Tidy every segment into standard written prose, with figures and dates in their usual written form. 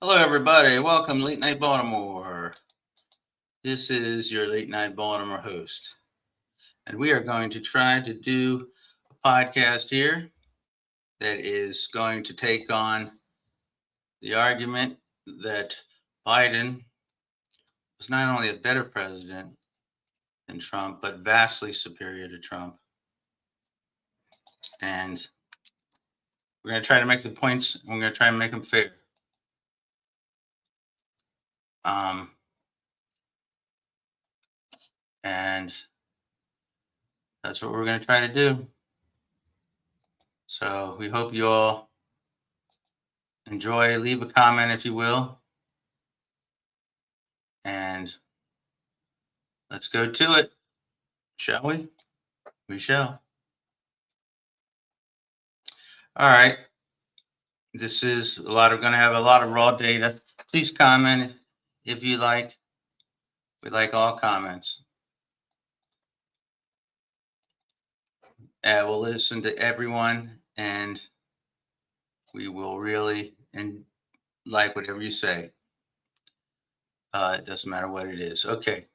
Hello, everybody. Welcome, Late Night Baltimore. This is your Late Night Baltimore host. And we are going to try to do a podcast here that is going to take on the argument that Biden was not only a better president than Trump, but vastly superior to Trump. And we're going to try to make the points, and we're going to try and make them fair. And that's what we're going to try to do. So we hope you all enjoy. Leave a comment if you will. And let's go to it, shall we? We shall. All right. This is going to have a lot of raw data. Please comment if you like. We like all comments. We'll listen to everyone, and we will really like whatever you say. It doesn't matter what it is. Okay.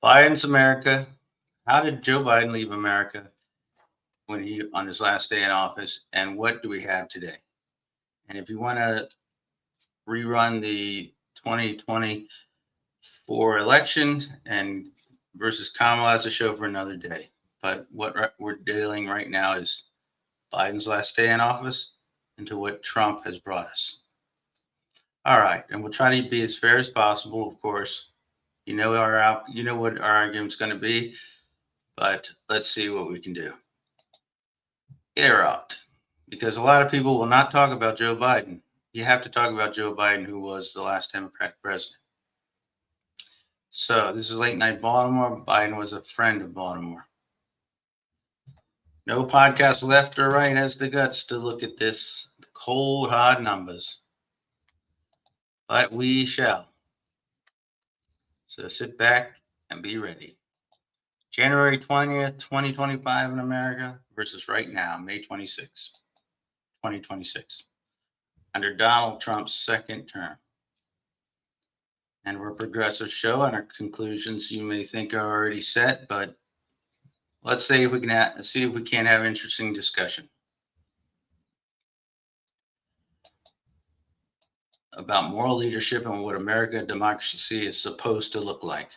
Biden's America. How did Joe Biden leave America on his last day in office, and what do we have today? And if you want to rerun the 2024 election and versus Kamala, as a show for another day. But what we're dealing right now is Biden's last day in office into what Trump has brought us. All right, and we'll try to be as fair as possible. Of course, you know what our argument's going to be, but let's see what we can do. Interrupt, because a lot of people will not talk about Joe Biden. You have to talk about Joe Biden, who was the last Democratic president. So this is Late Night Baltimore. Biden was a friend of Baltimore. No podcast left or right has the guts to look at this cold, hard numbers. But we shall. So sit back and be ready. January 20th, 2025 in America versus right now, May 26th, 2026. Under Donald Trump's second term. And we're a progressive show, and our conclusions you may think are already set, but let's see if we can have interesting discussion about moral leadership and what American democracy is supposed to look like.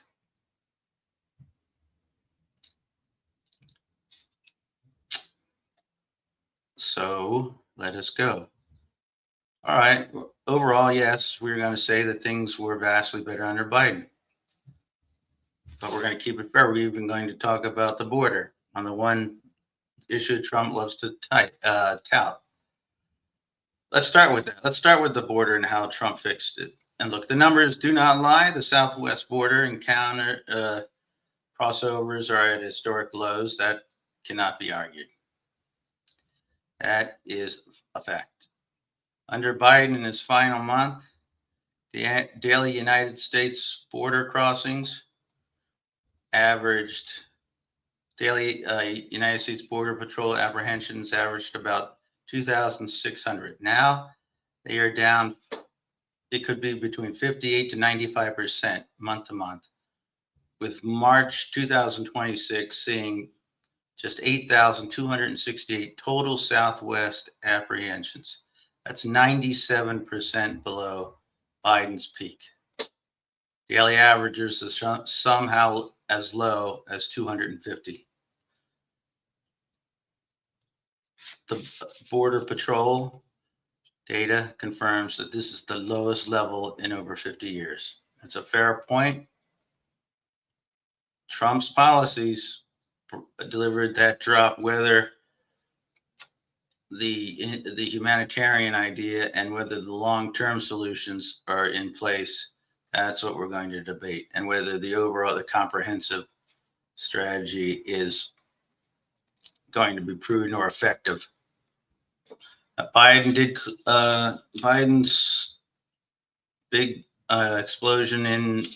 So let us go. All right. Overall, yes, we're going to say that things were vastly better under Biden. But we're going to keep it fair. We're even going to talk about the border on the one issue Trump loves to tout. Let's start with that. Let's start with the border and how Trump fixed it. And look, the numbers do not lie. The southwest border encounter crossovers are at historic lows. That cannot be argued. That is a fact. Under Biden in his final month, the daily United States border crossings averaged daily United States Border Patrol apprehensions averaged about 2,600. Now they are down. It could be between 58 to 95% month to month, with March 2026 seeing just 8,268 total Southwest apprehensions. That's 97% below Biden's peak. Daily averages are somehow as low as 250. The Border Patrol data confirms that this is the lowest level in over 50 years. It's a fair point. Trump's policies delivered that drop, whether the humanitarian idea and whether the long-term solutions are in place. That's what we're going to debate, and whether the comprehensive strategy is going to be prudent or effective. Biden's big explosion in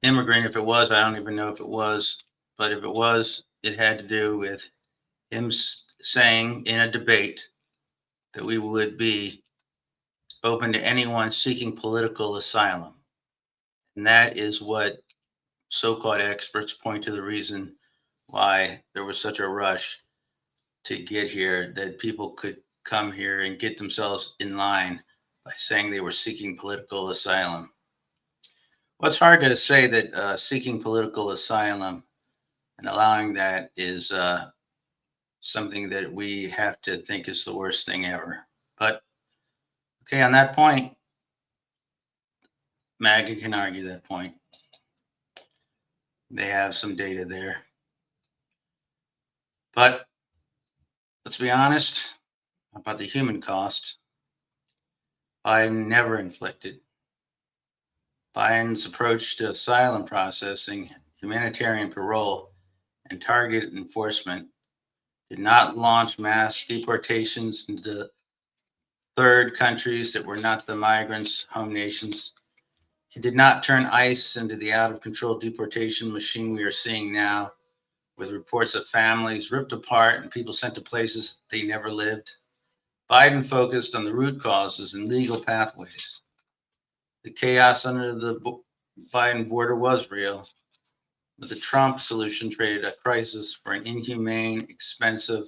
immigrant, if it was, I don't even know if it was, but if it was, it had to do with him saying in a debate that we would be open to anyone seeking political asylum. And that is what so-called experts point to the reason why there was such a rush to get here, that people could come here and get themselves in line by saying they were seeking political asylum. Well, it's hard to say that seeking political asylum and allowing that is something that we have to think is the worst thing ever. But okay, on that point, MAGA can argue that point. They have some data there. But let's be honest about the human cost. Biden never inflicted. Biden's approach to asylum processing, humanitarian parole, and target enforcement did not launch mass deportations into third countries that were not the migrants' home nations. It did not turn ICE into the out of control deportation machine we are seeing now, with reports of families ripped apart and people sent to places they never lived. Biden focused on the root causes and legal pathways. The chaos under the Biden border was real, but the Trump solution traded a crisis for an inhumane, expensive,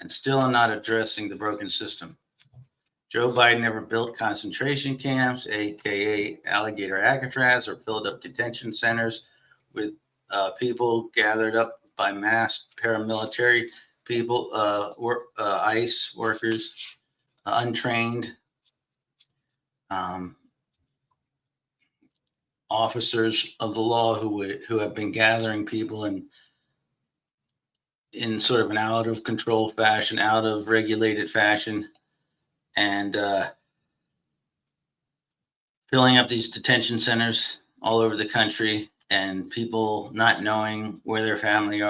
and still not addressing the broken system. Joe Biden never built concentration camps, aka alligator Alcatraz, or filled up detention centers with people gathered up by masked paramilitary people, ICE workers, untrained officers of the law who have been gathering people in sort of an out of control fashion, out of regulated fashion, and filling up these detention centers all over the country, and people not knowing where their family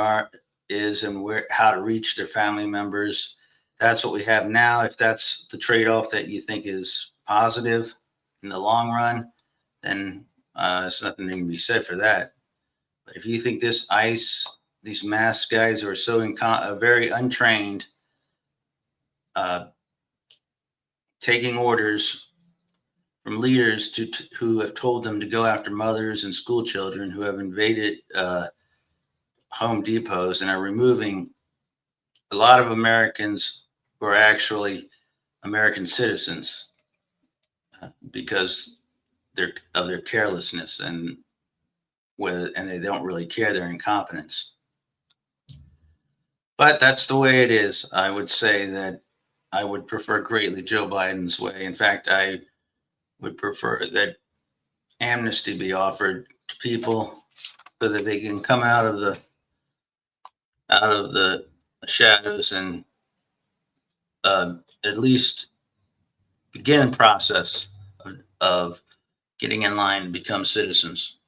is and how to reach their family members. That's what we have now. If that's the trade-off that you think is positive in the long run, then there's nothing that can be said for that. But if you think this ICE, these masked guys who are so very untrained, taking orders from leaders who have told them to go after mothers and school children, who have invaded Home Depots and are removing a lot of Americans who are actually American citizens because of their carelessness and they don't really care, their incompetence. But that's the way it is. I would say that I would prefer greatly Joe Biden's way. In fact, I would prefer that amnesty be offered to people so that they can come out of the shadows and at least begin the process of getting in line to become citizens.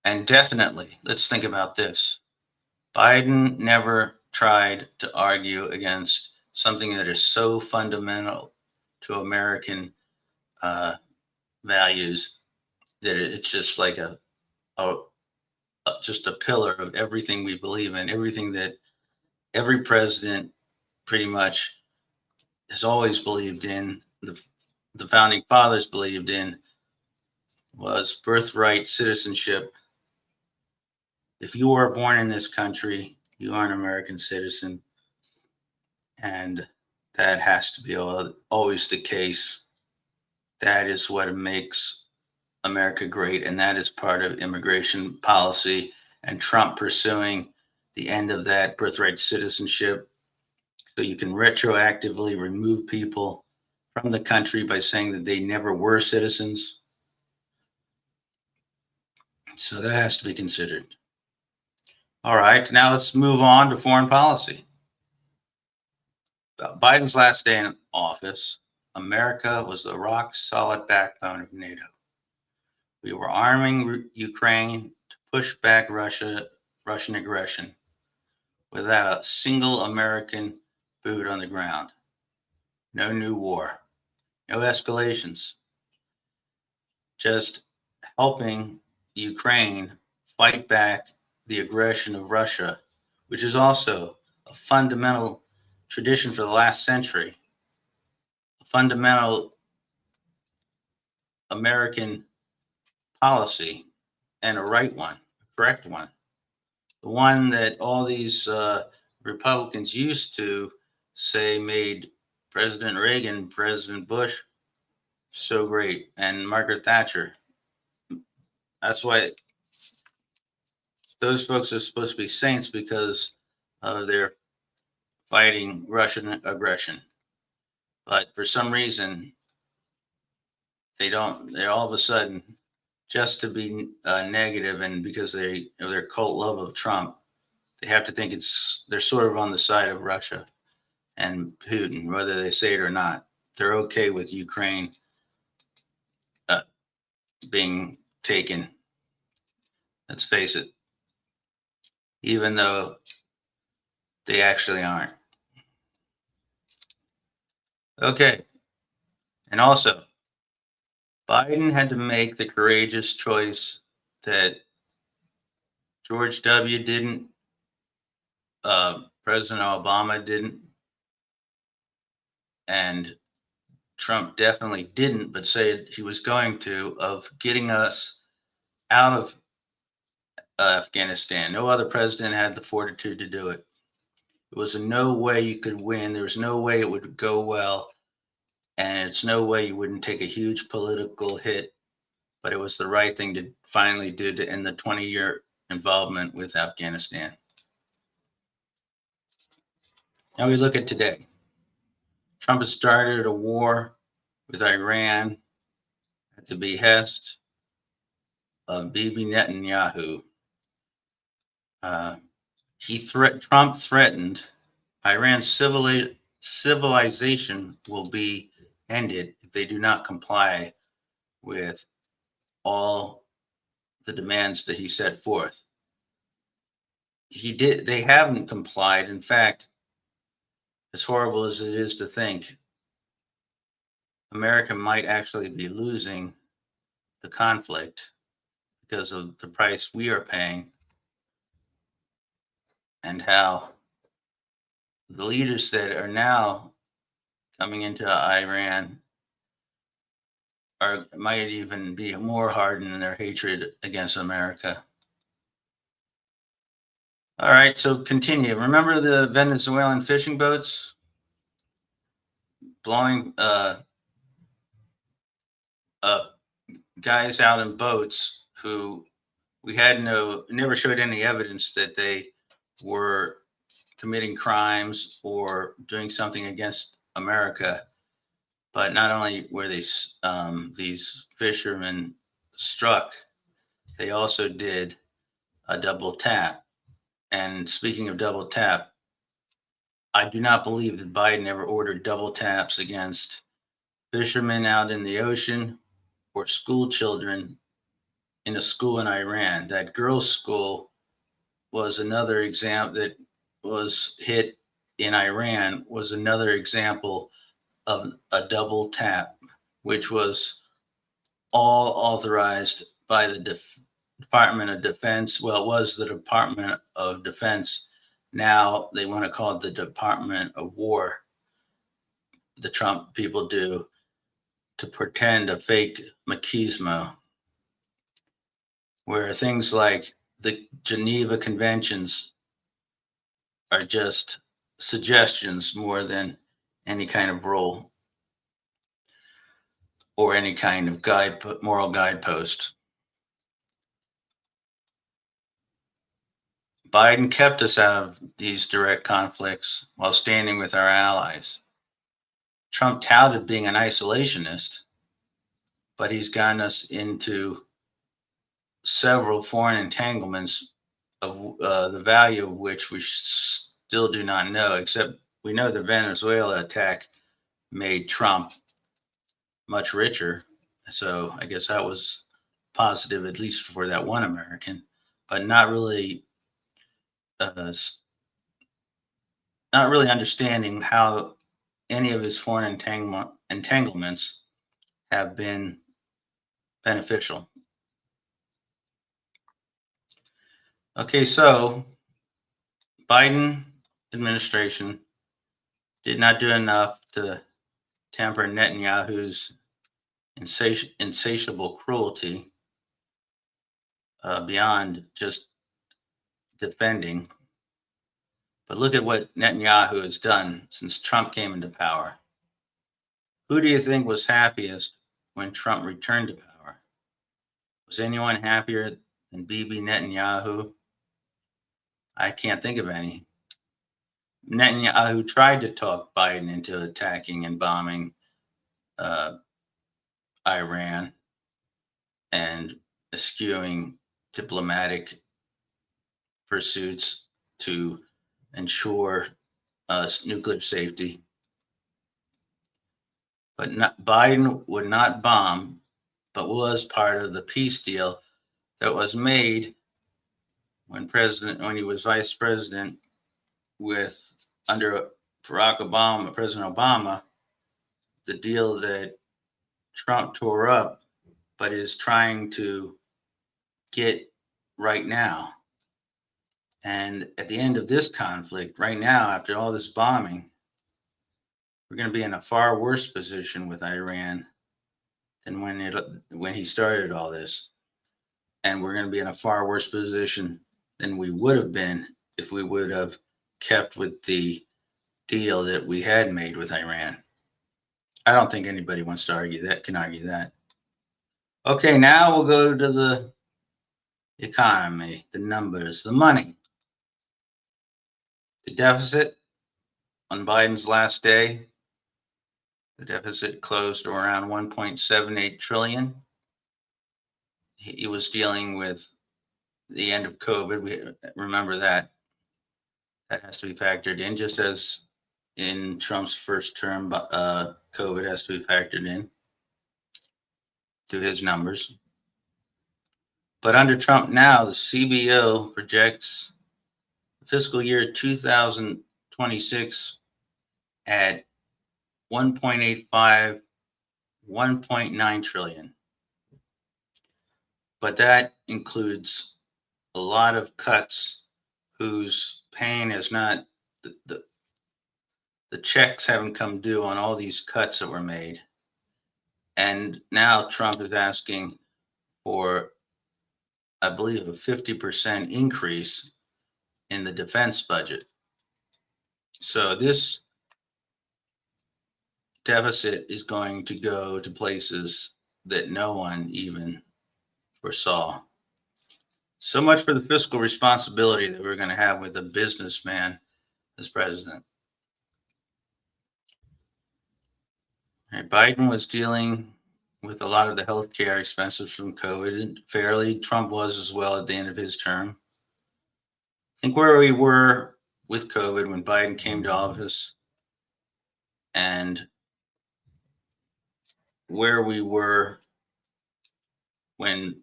And definitely, let's think about this. Biden never tried to argue against something that is so fundamental to American values that it's just like just a pillar of everything we believe in, everything that every president pretty much has always believed in, the founding fathers believed in, was birthright citizenship. If you are born in this country, you are an American citizen, and that has to be always the case. That is what makes America great, and that is part of immigration policy and Trump pursuing the end of that birthright citizenship, so you can retroactively remove people from the country by saying that they never were citizens. So that has to be considered. All right, now let's move on to foreign policy. Biden's last day in office, America was the rock solid backbone of NATO. We were arming Ukraine to push back Russian aggression without a single American boot on the ground. No new war, no escalations, just helping Ukraine fight back the aggression of Russia, which is also a fundamental tradition for the last century. fundamental American policy, and a right one, a correct one. The one that all these Republicans used to say made President Reagan, President Bush so great, and Margaret Thatcher. That's why those folks are supposed to be saints, because they're fighting Russian aggression. But for some reason, they don't. They're all of a sudden, just to be negative, and because of their cult love of Trump, they have to think they're sort of on the side of Russia and Putin, whether they say it or not. They're okay with Ukraine uh, being taken. Let's face it, even though they actually aren't. Okay. And also, Biden had to make the courageous choice that George W. didn't, President Obama didn't, and Trump definitely didn't, but said he was going to, of getting us out of Afghanistan. No other president had the fortitude to do it. It was no way you could win. There was no way it would go well. And it's no way you wouldn't take a huge political hit. But it was the right thing to finally do to end the 20-year involvement with Afghanistan. Now we look at today. Trump has started a war with Iran at the behest of Bibi Netanyahu. Trump threatened Iran's civilization will be ended if they do not comply with all the demands that he set forth. They haven't complied. In fact, as horrible as it is to think, America might actually be losing the conflict because of the price we are paying, and how the leaders that are now coming into Iran might even be more hardened in their hatred against America. All right, so continue. Remember the Venezuelan fishing boats blowing up guys out in boats who we had never showed any evidence that they were committing crimes or doing something against America. But not only were these fishermen struck, they also did a double tap. And speaking of double tap, I do not believe that Biden ever ordered double taps against fishermen out in the ocean or school children in a school in Iran. That girls' school was another example that was hit in Iran, was another example of a double tap, which was all authorized by the Department of Defense. Well, it was the Department of Defense. Now they want to call it the Department of War. The Trump people do, to pretend a fake machismo, where things like the Geneva Conventions are just suggestions more than any kind of rule or any kind of moral guidepost. Biden kept us out of these direct conflicts while standing with our allies. Trump touted being an isolationist, but he's gotten us into several foreign entanglements of the value of which we still do not know, except we know the Venezuela attack made Trump much richer. So I guess that was positive, at least for that one American, but not really understanding how any of his foreign entanglements have been beneficial. Okay, so Biden administration did not do enough to temper Netanyahu's insatiable cruelty beyond just defending. But look at what Netanyahu has done since Trump came into power. Who do you think was happiest when Trump returned to power? Was anyone happier than Bibi Netanyahu? I can't think of any. Netanyahu tried to talk Biden into attacking and bombing uh, Iran and eschewing diplomatic pursuits to ensure nuclear safety. But Biden would not bomb, but was part of the peace deal that was made when he was vice president with under President Obama, the deal that Trump tore up, but is trying to get right now. And at the end of this conflict, right now, after all this bombing, we're going to be in a far worse position with Iran than when he started all this. And we're going to be in a far worse position than we would have been if we would have kept with the deal that we had made with Iran. I don't think anybody wants to can argue that. Okay, now we'll go to the economy, the numbers, the money. The deficit on Biden's last day, the deficit closed around 1.78 trillion. He was dealing with the end of COVID. We remember that. That has to be factored in, just as in Trump's first term, COVID has to be factored in to his numbers. But under Trump now, the CBO projects fiscal year 2026 at 1.85, 1.9 trillion. But that includes a lot of cuts whose pain has not, the checks haven't come due on all these cuts that were made. And now Trump is asking for, I believe, a 50% increase in the defense budget. So this deficit is going to go to places that no one even foresaw. So much for the fiscal responsibility that we're going to have with a businessman as president. Right, Biden was dealing with a lot of the healthcare expenses from COVID fairly. Trump was as well at the end of his term. I think where we were with COVID when Biden came to office and where we were when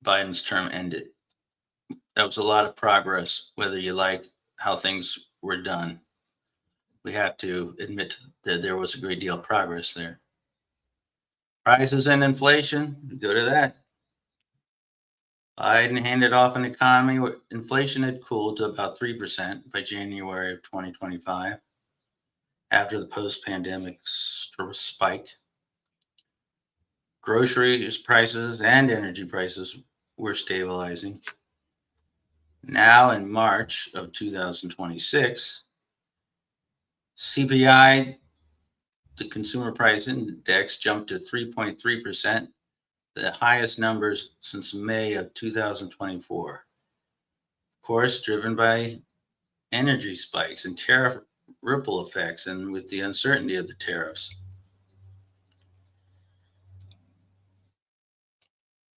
Biden's term ended. That was a lot of progress, whether you like how things were done. We have to admit that there was a great deal of progress there. Prices and inflation, go to that. Biden handed off an economy where inflation had cooled to about 3% by January of 2025 after the post-pandemic spike. Groceries prices and energy prices were stabilizing. Now in March of 2026, CPI, the consumer price index, jumped to 3.3%, the highest numbers since May of 2024. Of course, driven by energy spikes and tariff ripple effects, and with the uncertainty of the tariffs.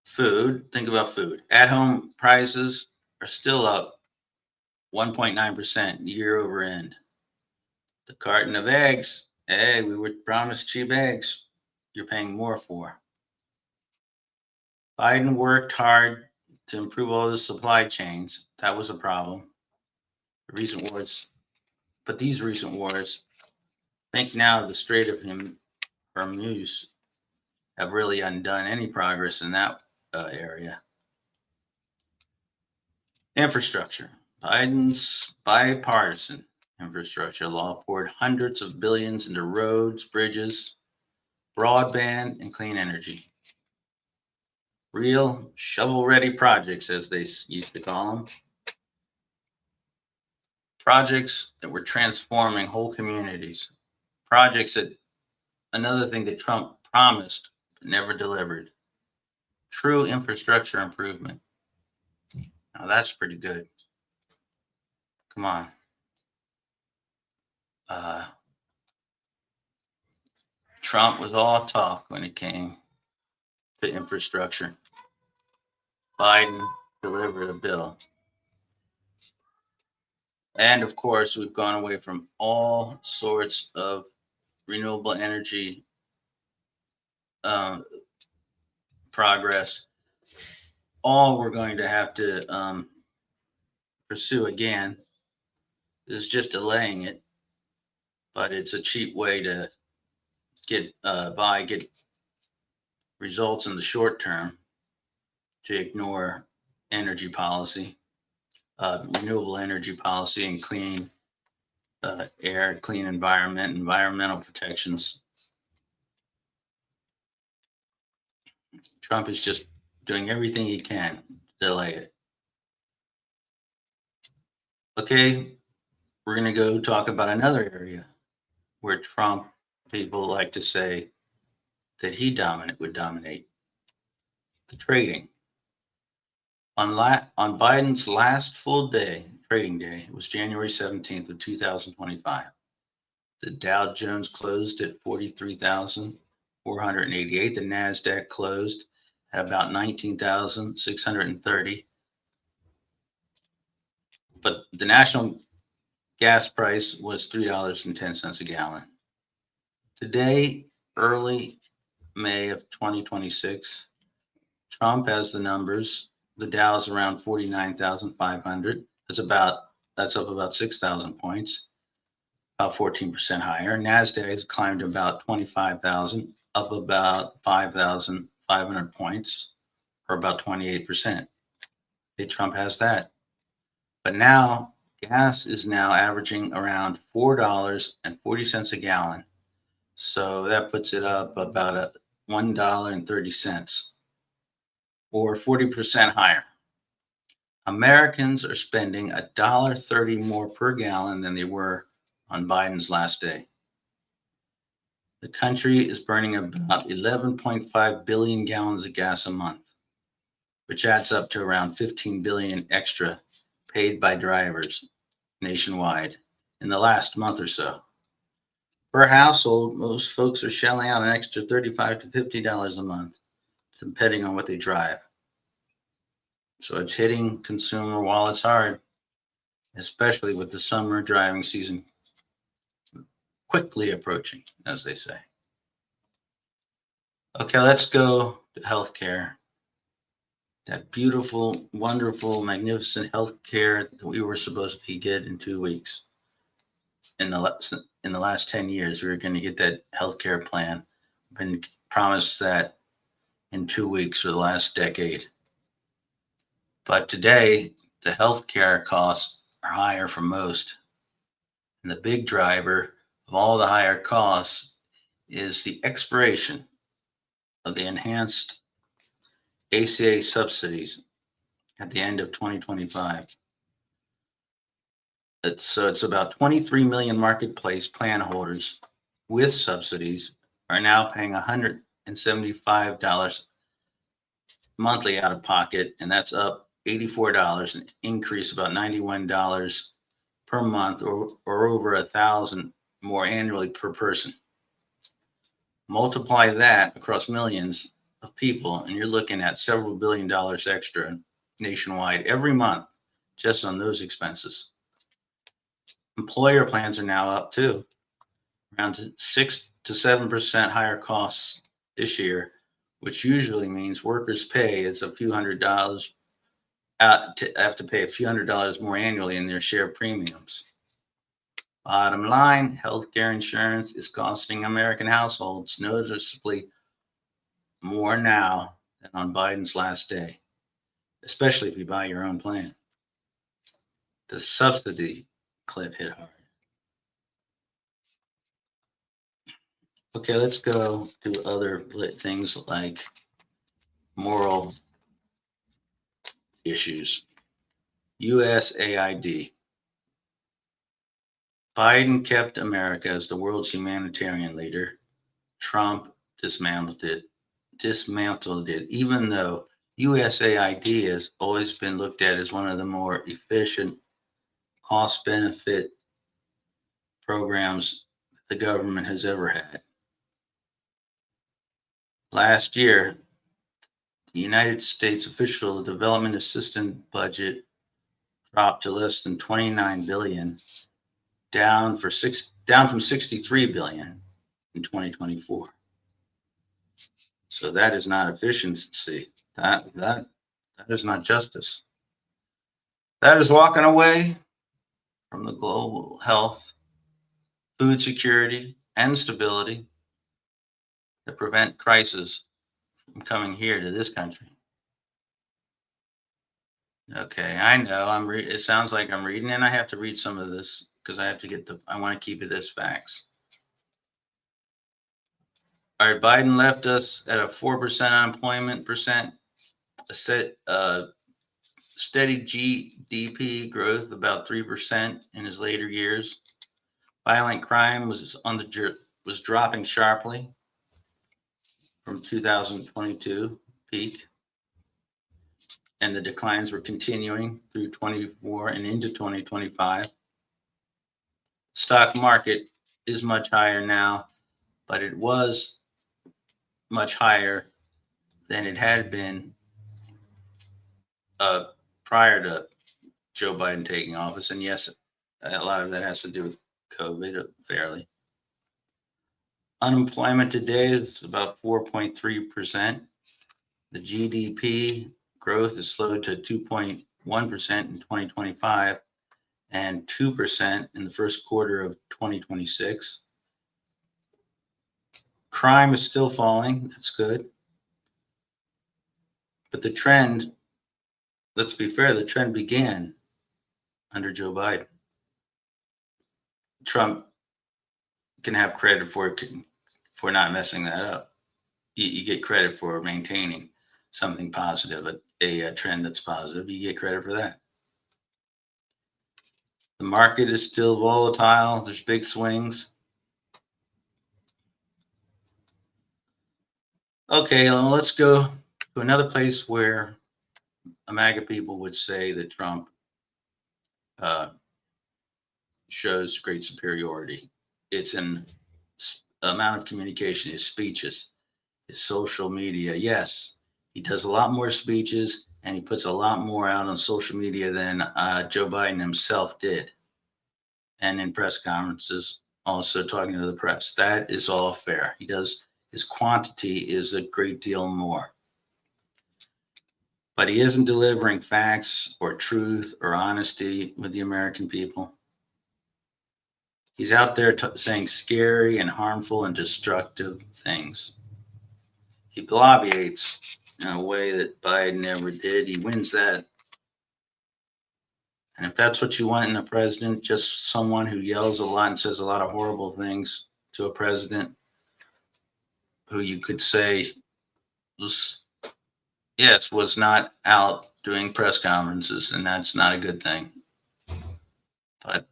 Food, think about food. At-home prices are still up 1.9% year over end. The carton of eggs, hey, we were promised cheap eggs, you're paying more for. Biden worked hard to improve all the supply chains. That was a problem. Recent wars, but these recent wars, think now the Strait of Hormuz have really undone any progress in that area. Infrastructure. Biden's bipartisan infrastructure law poured hundreds of billions into roads, bridges, broadband, and clean energy. Real shovel-ready projects, as they used to call them. Projects that were transforming whole communities. Projects that, another thing that Trump promised but never delivered. True infrastructure improvement. Now that's pretty good. Come on. Trump was all talk when it came to infrastructure. Biden delivered a bill. And of course, we've gone away from all sorts of renewable energy progress. All we're going to have to pursue again is just delaying it, but it's a cheap way to get results in the short term to ignore energy policy, renewable energy policy, and clean air, clean environment, environmental protections. Trump is just doing everything he can to delay it. Okay, we're going to go talk about another area where Trump people like to say that he would dominate: the trading. On Biden's last full day, trading day, was January 17th of 2025. The Dow Jones closed at 43,488. The NASDAQ closed at about 19,630. But the national gas price was $3.10 a gallon. Today, early May of 2026, Trump has the numbers. The Dow is around 49,500. That's up about 6,000 points, about 14% higher. NASDAQ has climbed about 25,000, up about 5,500 points, or about 28%. Okay, Trump has that. But now gas is now averaging around $4.40 a gallon. So that puts it up about $1.30, or 40% higher. Americans are spending $1.30 more per gallon than they were on Biden's last day. The country is burning about 11.5 billion gallons of gas a month, which adds up to around 15 billion extra paid by drivers nationwide in the last month or so. Per household, most folks are shelling out an extra $35 to $50 a month, depending on what they drive. So it's hitting consumer wallets hard, especially with the summer driving season quickly approaching, as they say. Okay, let's go to healthcare. That beautiful, wonderful, magnificent healthcare that we were supposed to get in 2 weeks. In the last 10 years, we were going to get that healthcare plan. Been promised that in 2 weeks for the last decade. But today, the healthcare costs are higher for most. And the big driver of all the higher costs is the expiration of the enhanced ACA subsidies at the end of 2025. It's about 23 million marketplace plan holders with subsidies are now paying $175 monthly out of pocket, and that's up $84, an increase about $91 per month, or over $1,000 more annually per person. Multiply that across millions of people, and you're looking at several $billion extra nationwide every month just on those expenses. Employer plans are now up too, around 6 to 7% higher costs this year, which usually means workers' pay is a few $100s, have to pay a few $100s more annually in their share premiums. Bottom line, healthcare insurance is costing American households noticeably more now than on Biden's last day, especially if you buy your own plan. The subsidy cliff hit hard. Okay, let's go to other things like moral issues. USAID. Biden kept America as the world's humanitarian leader. Trump dismantled it, even though USAID has always been looked at as one of the more efficient cost benefit programs the government has ever had. Last year, the United States official development assistance budget dropped to less than 29 billion, down from 63 billion in 2024. So that is not efficiency. That is not justice. That is walking away from the global health, food security, and stability that prevent crisis from coming here to this country. Okay, I know. It sounds like I'm reading, and I have to read some of this because I have to get the. I want to keep it as facts. All right, Biden left us at a 4% unemployment percent, a steady GDP growth about 3% in his later years. Violent crime was dropping sharply from 2022 peak, and the declines were continuing through 24 and into 2025. Stock market is much higher now, but it was much higher than it had been uh, prior to Joe Biden taking office. And yes, a lot of that has to do with COVID, fairly. Unemployment today is about 4.3%. The GDP growth is slowed to 2.1% in 2025 and 2% in the first quarter of 2026. Crime is still falling. That's good. But the trend, let's be fair, the trend began under Joe Biden. Trump can have credit for not messing that up. You get credit for maintaining something positive, a trend that's positive. You get credit for that. The market is still volatile. There's big swings. Okay, well, let's go to another place where MAGA people would say that Trump uh, shows great superiority. It's an amount of communication, his speeches, his social media. Yes, he does a lot more speeches and he puts a lot more out on social media than Joe Biden himself did. And in press conferences, also talking to the press. That is all fair. His quantity is a great deal more. But he isn't delivering facts or truth or honesty with the American people. He's out there saying scary and harmful and destructive things. He bloviates in a way that Biden never did. He wins that. And if that's what you want in a president, just someone who yells a lot and says a lot of horrible things to a president who you could say was not out doing press conferences, and that's not a good thing. But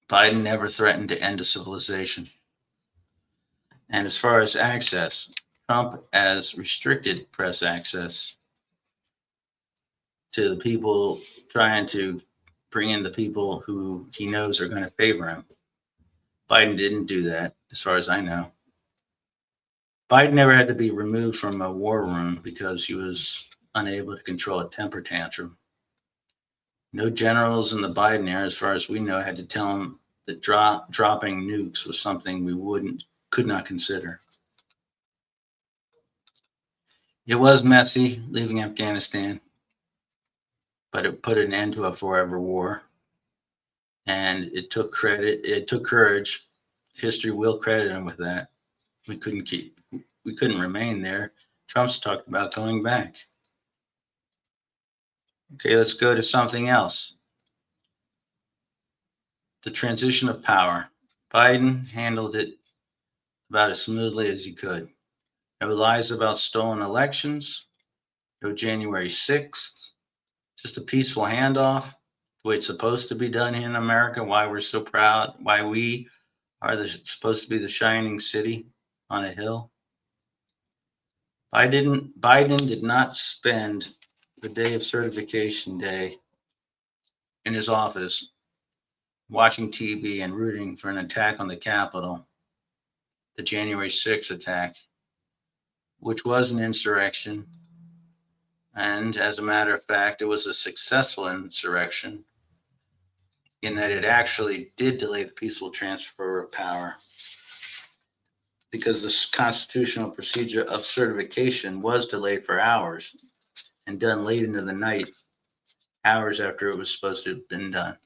Biden never threatened to end a civilization. And as far as access, Trump has restricted press access to the people, trying to bring in the people who he knows are going to favor him. Biden didn't do that, as far as I know. Biden never had to be removed from a war room because he was unable to control a temper tantrum. No generals in the Biden era, as far as we know, had to tell him that dropping nukes was something we could not consider. It was messy leaving Afghanistan, but it put an end to a forever war. And it took courage. History will credit him with that. We couldn't remain there. Trump's talked about going back. Okay, let's go to something else. The transition of power. Biden handled it about as smoothly as he could. No lies about stolen elections, no January 6th, just a peaceful handoff, the way it's supposed to be done here in America, why we're so proud, why we are supposed to be the shining city on a hill. Biden did not spend the day of certification day in his office watching TV and rooting for an attack on the Capitol, the January 6th attack, which was an insurrection. And as a matter of fact, it was a successful insurrection in that it actually did delay the peaceful transfer of power because the constitutional procedure of certification was delayed for hours and done late into the night, hours after it was supposed to have been done.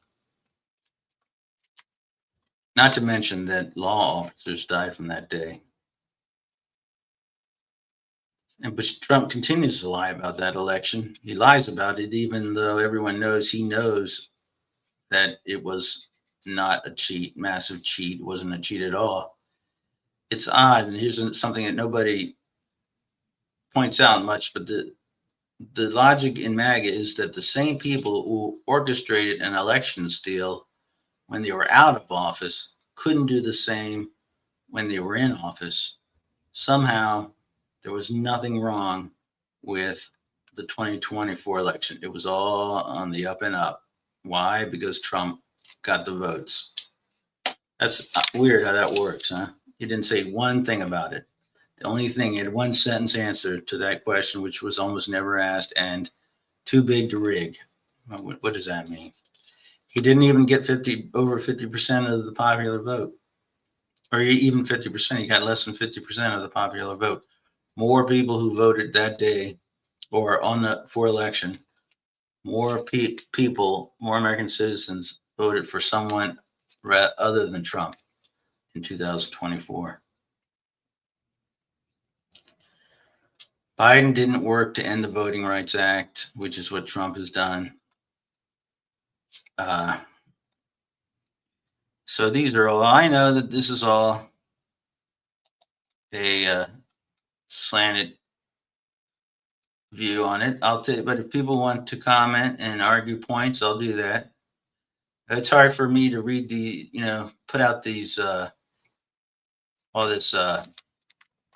Not to mention that law officers died from that day. But Trump continues to lie about that election. He lies about it, even though everyone knows he knows that it was not a cheat, massive cheat. It wasn't a cheat at all. It's odd, and here's something that nobody points out much, but the logic in MAGA is that the same people who orchestrated an election steal when they were out of office couldn't do the same when they were in office. Somehow, there was nothing wrong with the 2024 election. It was all on the up and up. Why? Because Trump got the votes. That's weird how that works, huh? He didn't say one thing about it. The only thing, he had one sentence answer to that question, which was almost never asked, and too big to rig. What does that mean? He didn't even get over 50% of the popular vote, or even 50%. He got less than 50% of the popular vote. More people who voted that day or for election, more people, more American citizens voted for someone other than Trump in 2024. Biden didn't work to end the Voting Rights Act, which is what Trump has done. So these are all, I know that this is all a slanted view on it. I'll take, but if people want to comment and argue points, I'll do that. It's hard for me to read put out these, all this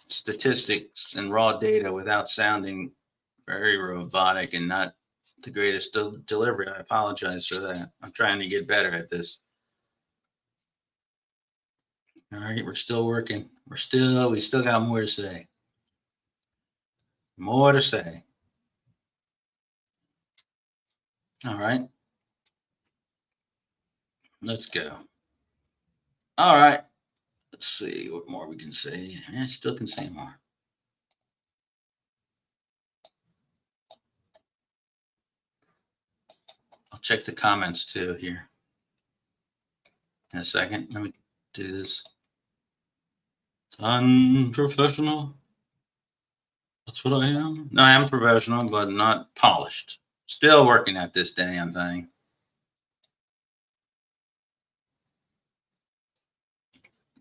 statistics and raw data without sounding very robotic and not the greatest delivery. I apologize for that. I'm trying to get better at this. All right, we're still working. We still got more to say. More to say. All right. Let's go. All right. Let's see what more we can say. I still can say more. I'll check the comments too here in a second. Let me do this. It's unprofessional. That's what I am. No, I am professional, but not polished. Still working at this damn thing.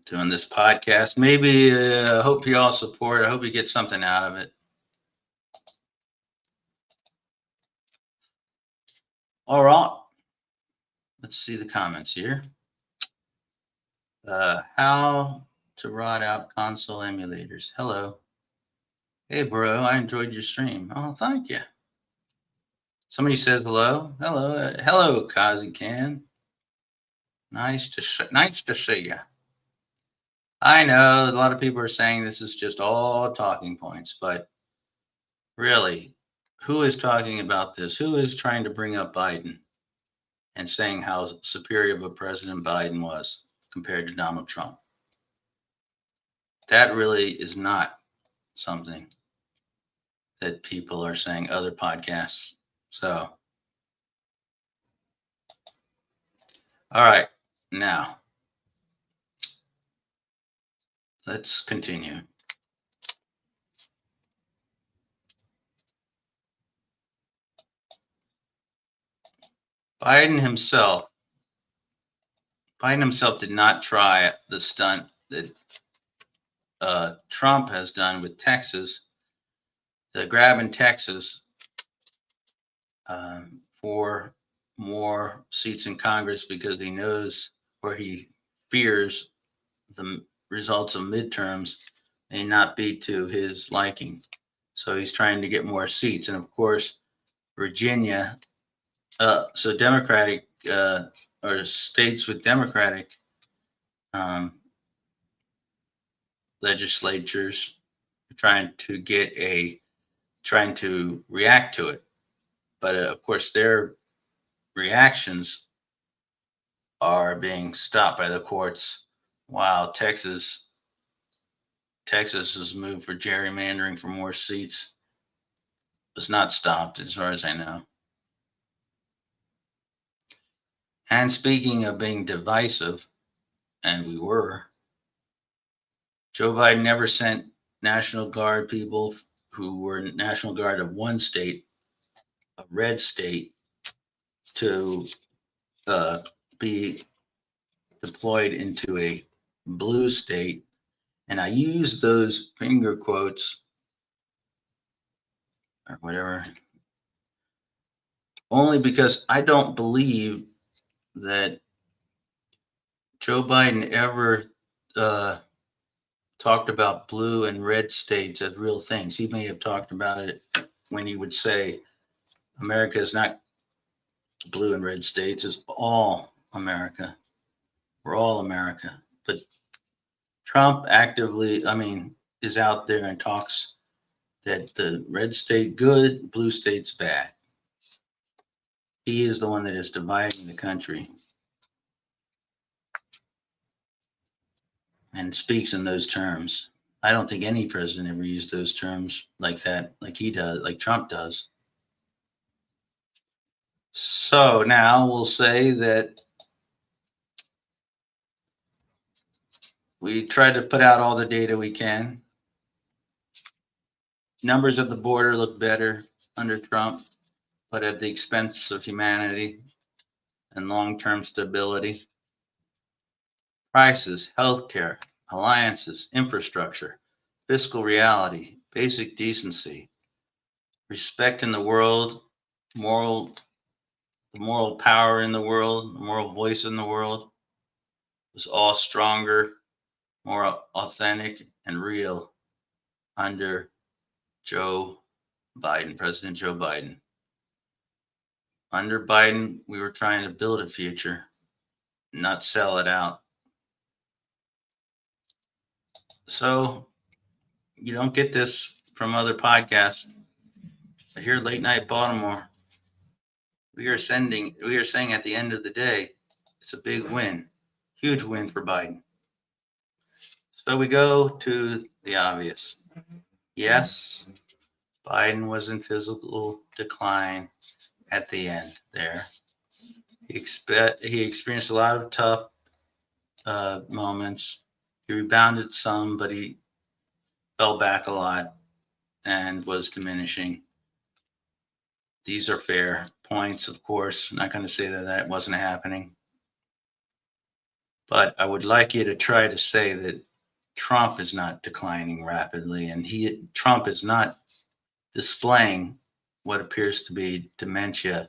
Doing this podcast. Maybe I hope you all support. I hope you get something out of it. All right. Let's see the comments here. How to rot out console emulators. Hello. Hey, bro. I enjoyed your stream. Oh, thank you. Somebody says hello. Hello. Hello, Kazi Can. Nice to see you. I know a lot of people are saying this is just all talking points, but really, who is talking about this? Who is trying to bring up Biden and saying how superior of a President Biden was compared to Donald Trump? That really is not something that people are saying, other podcasts. So, all right, now let's continue. Biden himself did not try the stunt that Trump has done with Texas, the grab in Texas for more seats in Congress because he knows or he fears the results of midterms may not be to his liking. So he's trying to get more seats. And of course, Virginia, so Democratic or states with Democratic um, legislatures are trying to react to it. But of course, their reactions are being stopped by the courts, while Texas's move for gerrymandering for more seats was not stopped, as far as I know. And speaking of being divisive, and we were, Joe Biden never sent National Guard people who were National Guard of one state, a red state, to be deployed into a blue state. And I use those finger quotes or whatever only because I don't believe that Joe Biden ever uh, talked about blue and red states as real things. He may have talked about it when he would say America is not blue and red states, it's all America. We're all America. But Trump is out there and talks that the red state good, blue state's bad. He is the one that is dividing the country and speaks in those terms. I don't think any president ever used those terms like that, like he does, like Trump does. So now we'll say that we try to put out all the data we can. Numbers at the border look better under Trump, but at the expense of humanity and long-term stability. Prices, healthcare, alliances, infrastructure, fiscal reality, basic decency, respect in the world, the moral power in the world, the moral voice in the world was all stronger, more authentic, and real under Joe Biden, President Joe Biden. Under Biden, we were trying to build a future, not sell it out. So you don't get this from other podcasts. But here, Late Night Baltimore, we are saying at the end of the day, it's a big win, huge win for Biden. So we go to the obvious. Yes, Biden was in physical decline at the end there. He experienced a lot of tough moments. He rebounded some, but he fell back a lot and was diminishing. These are fair points, of course. I'm not going to say that that wasn't happening. But I would like you to try to say that Trump is not declining rapidly, and Trump is not displaying what appears to be dementia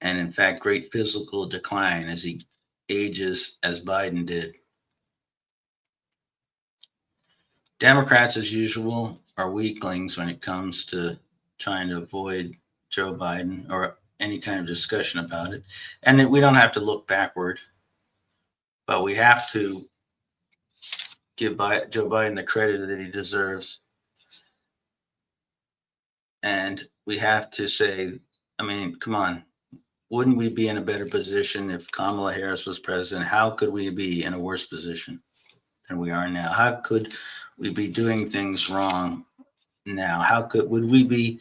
and, in fact, great physical decline as he ages, as Biden did. Democrats, as usual, are weaklings when it comes to trying to avoid Joe Biden or any kind of discussion about it. And we don't have to look backward, but we have to give Joe Biden the credit that he deserves. And we have to say, I mean, come on, wouldn't we be in a better position if Kamala Harris was president? How could we be in a worse position than we are now? How could we be doing things wrong now? Would we be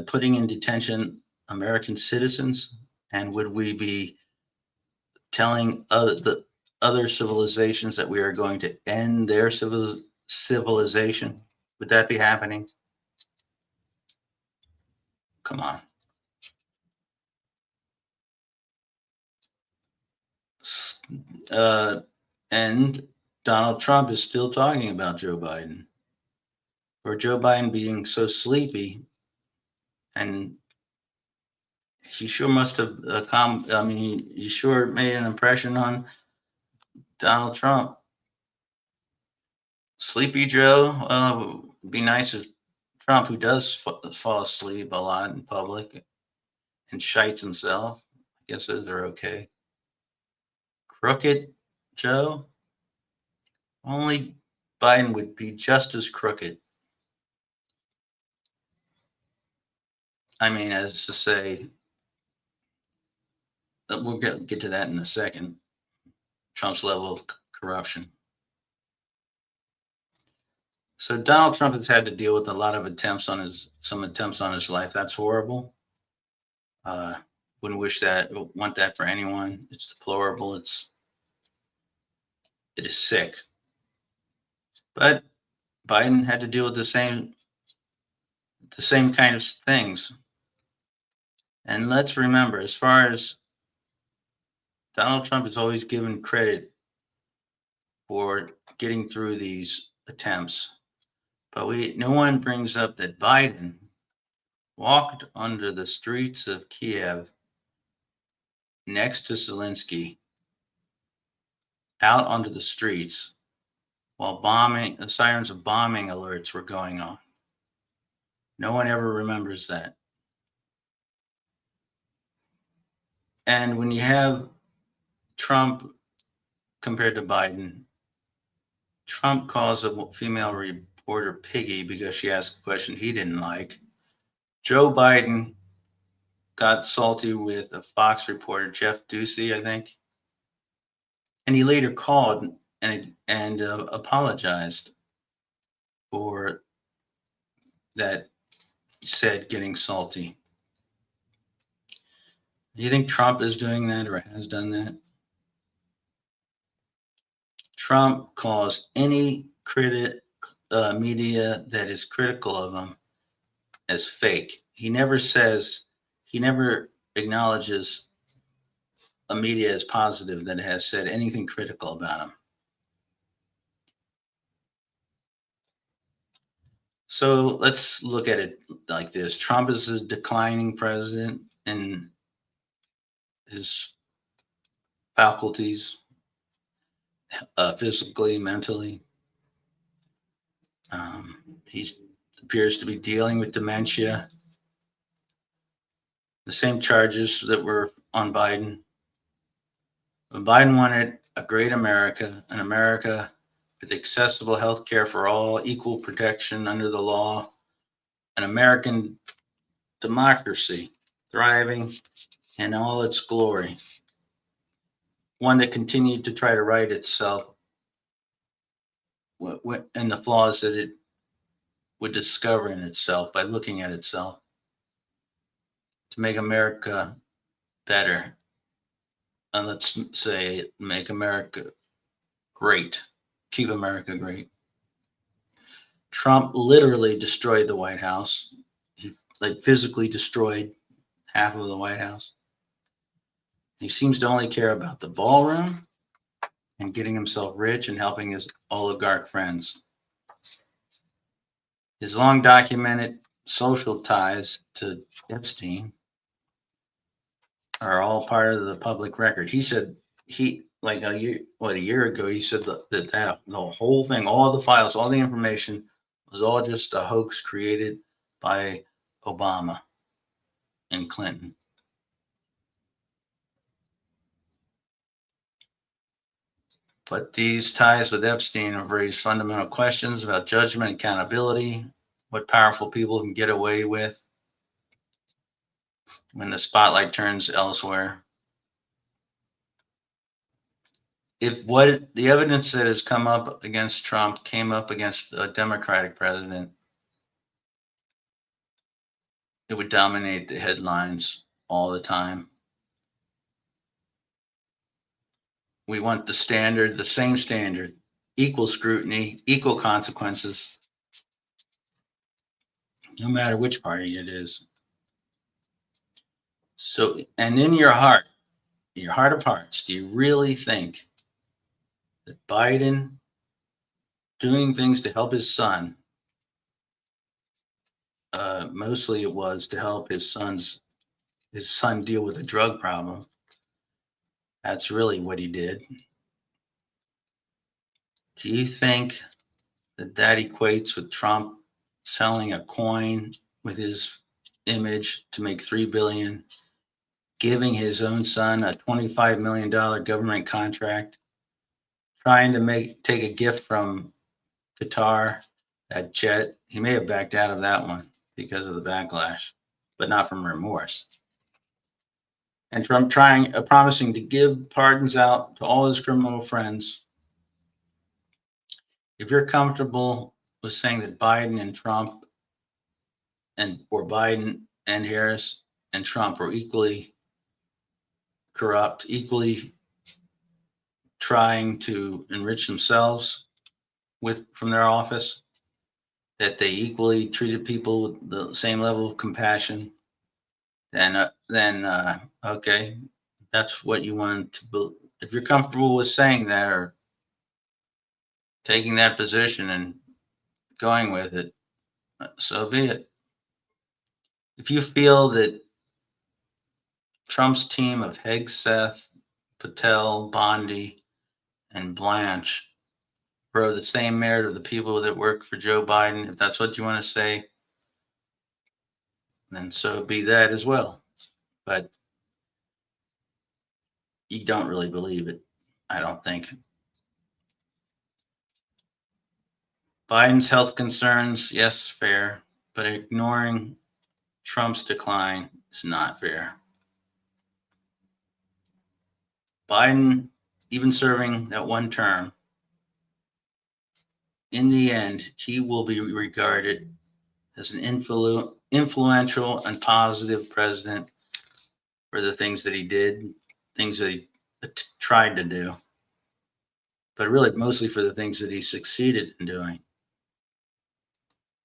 putting in detention American citizens? And would we be telling the other civilizations that we are going to end their civilization? Would that be happening? Come on. And Donald Trump is still talking about Joe Biden, or Joe Biden being so sleepy, and he sure must have I mean, he sure made an impression on Donald Trump. Sleepy Joe. It'd be nice if Trump, who does fall asleep a lot in public and shites himself. I guess those are okay. Crooked Joe. Only Biden would be just as crooked. I mean, as to say, we'll get to that in a second. Trump's level of corruption. So Donald Trump has had to deal with a lot of some attempts on his life. That's horrible. Uh, wouldn't want that for anyone. It's deplorable. It is sick. But Biden had to deal with the same kind of things. And let's remember, as far as Donald Trump is always given credit for getting through these attempts, but no one brings up that Biden walked under the streets of Kiev next to Zelensky, out onto the streets while the sirens of bombing alerts were going on. No one ever remembers that. And when you have Trump compared to Biden, Trump calls a female reporter piggy because she asked a question he didn't like. Joe Biden got salty with a Fox reporter, Jeff Ducey, I think, and he later called and apologized for that said getting salty. Do you think Trump is doing that or has done that? Trump calls any media that is critical of him as fake. He never acknowledges a media as positive that has said anything critical about him. So let's look at it like this. Trump is a declining president in his faculties, physically, mentally. He appears to be dealing with dementia, the same charges that were on Biden. But Biden wanted a great America, an America with accessible health care for all, equal protection under the law, an American democracy thriving in all its glory, one that continued to try to right itself and the flaws that it would discover in itself by looking at itself to make America better. And let's say make America great, keep America great. Trump literally destroyed the White House. He physically destroyed half of the White House. He seems to only care about the ballroom and getting himself rich and helping his oligarch friends. His long documented social ties to Epstein are all part of the public record. He said a year ago, he said that the whole thing, all the files, all the information was all just a hoax created by Obama and Clinton. But these ties with Epstein have raised fundamental questions about judgment, accountability, what powerful people can get away with when the spotlight turns elsewhere. If what the evidence that has come up against Trump came up against a Democratic president, it would dominate the headlines all the time. We want the same standard, equal scrutiny, equal consequences, no matter which party it is. So, and in your heart, in your heart of hearts, do you really think that Biden doing things to help his son, mostly it was to help his son deal with a drug problem? That's really what he did. Do you think that that equates with Trump selling a coin with his image to make 3 billion, giving his own son a $25 million government contract, trying to take a gift from Qatar, that jet? He may have backed out of that one because of the backlash, but not from remorse. And Trump promising to give pardons out to all his criminal friends. If you're comfortable with saying that Biden and Trump or Biden and Harris and Trump are equally corrupt, equally trying to enrich themselves from their office, that they equally treated people with the same level of compassion, then okay, that's what you want to believe. If you're comfortable with saying that or taking that position and going with it, so be it. If you feel that Trump's team of Hegseth, Patel, Bondi, and Blanche were of the same merit of the people that work for Joe Biden, if that's what you want to say, then so be that as well. But you don't really believe it, I don't think. Biden's health concerns, yes, fair, but ignoring Trump's decline is not fair. Biden, even serving that one term, in the end, he will be regarded as an influential and positive president for the things that he did, things that he tried to do, but really mostly for the things that he succeeded in doing,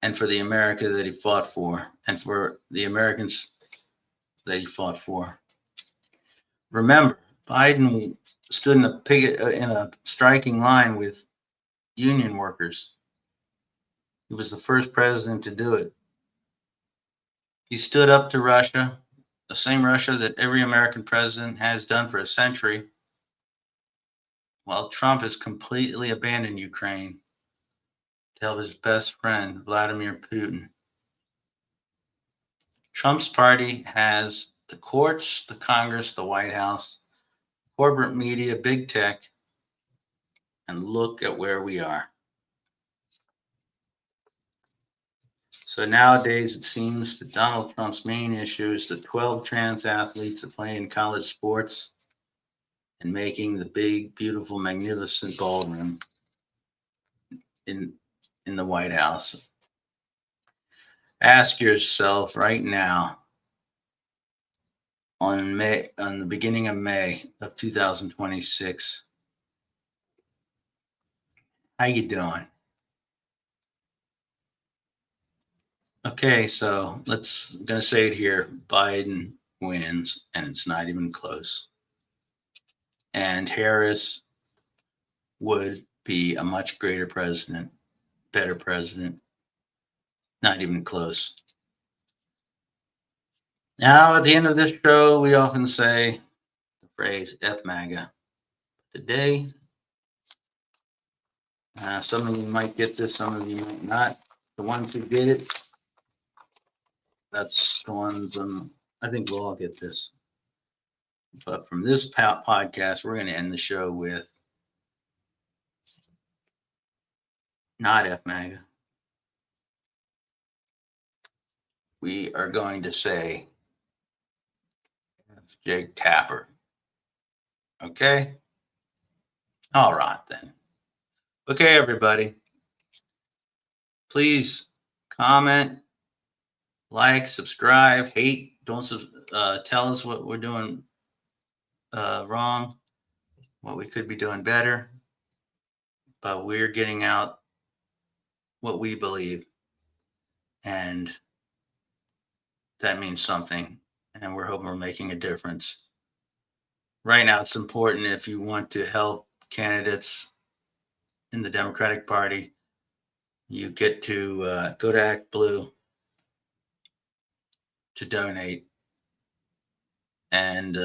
and for the America that he fought for, and for the Americans that he fought for. Remember, Biden stood in a striking line with union workers. He was the first president to do it. He stood up to Russia, the same Russia that every American president has done for a century, while Trump has completely abandoned Ukraine to help his best friend, Vladimir Putin. Trump's party has the courts, the Congress, the White House, corporate media, big tech, and look at where we are. So nowadays, it seems that Donald Trump's main issue is the 12 trans athletes that play in college sports and making the big, beautiful, magnificent ballroom in the White House. Ask yourself right now, on the beginning of May of 2026, how you doing? Okay, so gonna say it here. Biden wins, and it's not even close. And Harris would be a much greater president, better president, not even close. Now, at the end of this show, we often say the phrase F MAGA. Today, some of you might get this, some of you might not. The ones who get it, that's the ones, I think we'll all get this. But from this podcast, we're going to end the show with not F MAGA. We are going to say F Jake Tapper. Okay? All right, then. Okay, everybody. Please comment, like, subscribe, hate. Don't tell us what we're doing wrong, what we could be doing better. But we're getting out what we believe, and that means something. And we're hoping we're making a difference. right now it's important if you want to help candidates in the Democratic Party, you get to go to Act Blue to donate, and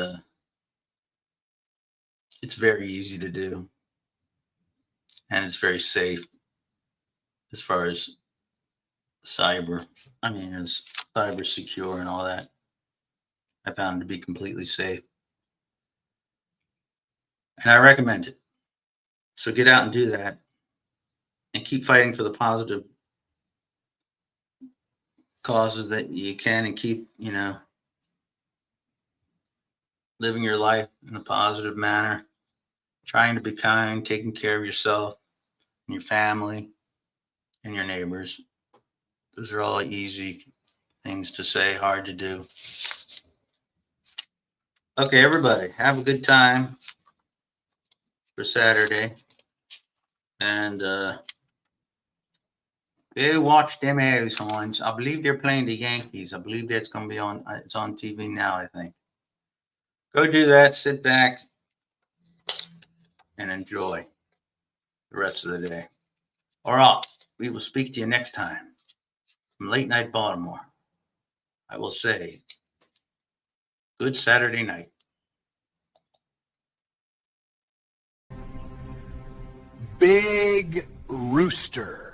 it's very easy to do, and it's very safe as far as cyber. I mean, it's cyber secure and all that. I found it to be completely safe, and I recommend it. So get out and do that, and keep fighting for the positive causes that you can, and keep living your life in a positive manner, trying to be kind, taking care of yourself and your family and your neighbors. Those are all easy things to say, hard to do. Okay, everybody, have a good time for Saturday. And go watch them Arizons. I believe they're playing the Yankees. I believe that's going to be on. It's on TV now, I think. Go do that. Sit back and enjoy the rest of the day. All right. We will speak to you next time from Late Night Baltimore. I will say, good Saturday night. Big Rooster.